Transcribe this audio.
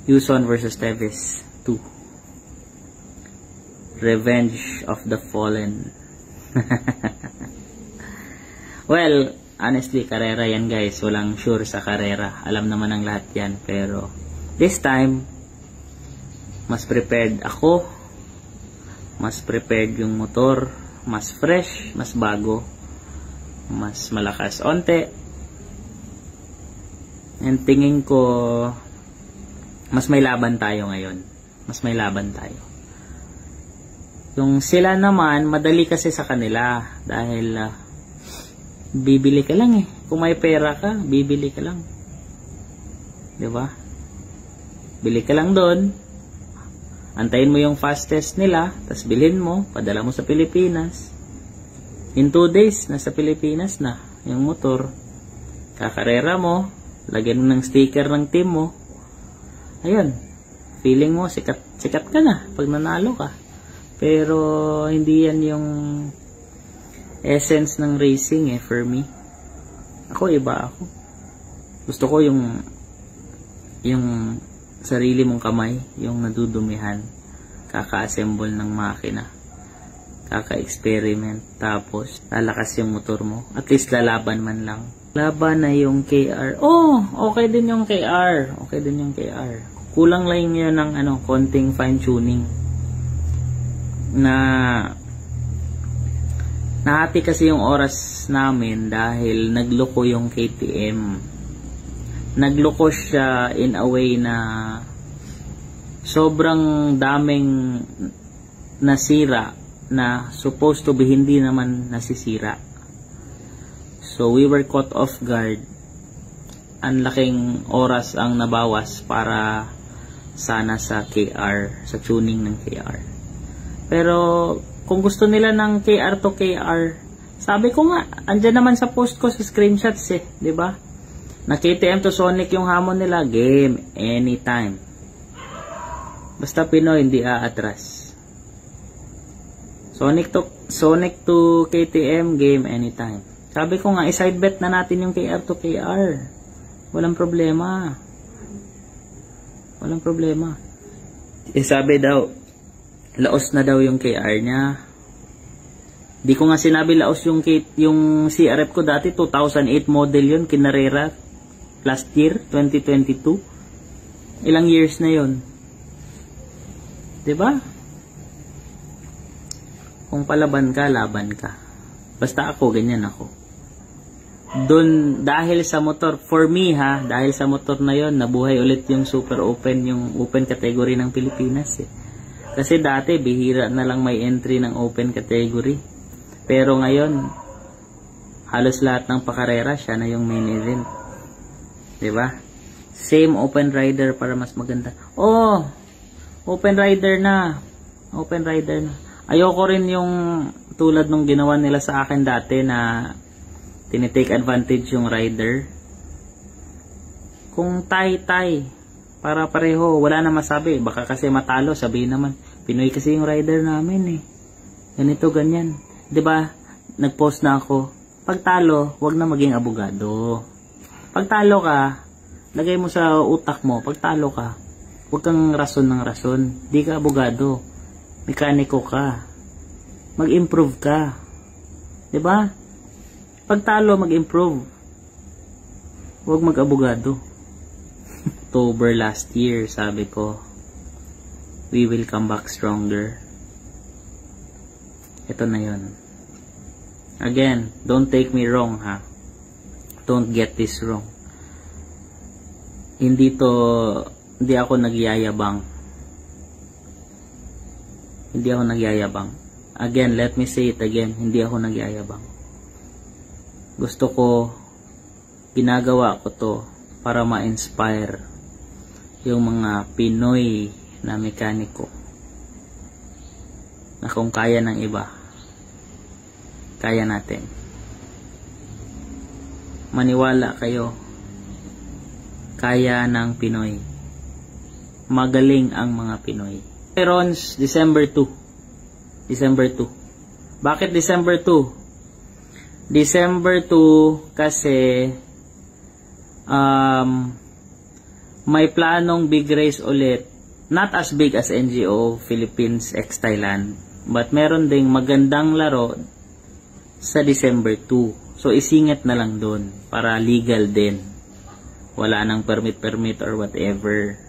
Yuson versus Teves 2. Revenge of the Fallen. Well, honestly, karera yan guys. Walang sure sa karera. Alam naman ng lahat yan. Pero, this time, mas prepared ako. Mas prepared yung motor. Mas fresh. Mas bago. Mas malakas onte. And tingin ko, mas may laban tayo ngayon. Mas may laban tayo. Yung sila naman, madali kasi sa kanila. Dahil, bibili ka lang eh. Kung may pera ka, bibili ka lang. Diba? Bili ka lang doon. Antayin mo yung fastest nila. Tapos bilhin mo. Padala mo sa Pilipinas. In 2 days, nasa Pilipinas na. Yung motor. Kakarera mo. Lagyan mo ng sticker ng team mo. Ayun. Feeling mo, sikat ka na. Pag nanalo ka. Pero, hindi yan yung essence ng racing eh, for me. Ako, iba ako. Gusto ko yung sarili mong kamay, yung nadudumihan, kaka-assemble ng makina, kaka-experiment, tapos lalakas yung motor mo. At least lalaban man lang. Laban na yung KR. Oh, okay din yung KR. Okay din yung KR. Kulang lang yun ng konting fine-tuning. Nahati kasi yung oras namin dahil nagloko yung KTM. Nagloko siya in a way na sobrang daming nasira na supposed to be hindi naman nasisira. So we were caught off guard. Ang laking oras ang nabawas para sana sa KR, sa tuning ng KR. Pero kung gusto nila ng KR to KR, sabi ko nga, andyan naman sa post ko sa screenshots eh, 'di ba? Na KTM to Sonic yung hamon nila, game anytime. Basta Pinoy hindi aatras. Sonic to KTM, game anytime. Sabi ko nga, i-side bet na natin yung KR to KR. Walang problema. Walang problema. Sabi daw, laos na daw yung KR niya. Di ko nga sinabi laos yung CRF ko dati, 2008 model yun, kinarera. Last year, 2022. Ilang years na yun. Diba? Kung palaban ka, laban ka. Basta ako, ganyan ako. Doon, dahil sa motor, for me ha, dahil sa motor na yon, nabuhay ulit yung super open, yung open category ng Pilipinas eh. Kasi dati, bihira na lang may entry ng open category. Pero ngayon, halos lahat ng pakarera, siya na yung main event. Diba? Same open rider para mas maganda. Oh! Open rider na. Open rider na. Ayoko rin yung tulad nung ginawa nila sa akin dati na tinitake advantage yung rider. Kung tay-tay, para pareho, wala na masabi. Baka kasi matalo, sabihin naman, Pinoy kasi yung rider namin eh. Ganito, ganyan. Diba? Nag-post na ako. Pag talo, wag na maging abogado. Pag talo ka, lagay mo sa utak mo, pag talo ka, wag kang rason ng rason. Di ka abogado. Mekaniko ka. Mag-improve ka. Diba? Pag talo, mag-improve. Huwag mag-abogado. October last year, sabi ko, we will come back stronger. Ito na yun. Again, don't take me wrong ha. Don't get this wrong. Hindi ako nagyayabang. Hindi ako nagyayabang. Again, let me say it again, hindi ako nagyayabang. Gusto ko, ginagawa ko to para ma-inspire yung mga Pinoy na mekaniko na kung kaya ng iba, kaya natin. Maniwala kayo, kaya ng Pinoy. Magaling ang mga Pinoy. Perons, December 2. December 2. Bakit December 2? December 2 kasi may planong big race ulit. Not as big as NGO Philippines x Thailand, but meron ding magandang laro sa December 2. So isingit na lang doon para legal din. Wala nang permit or whatever.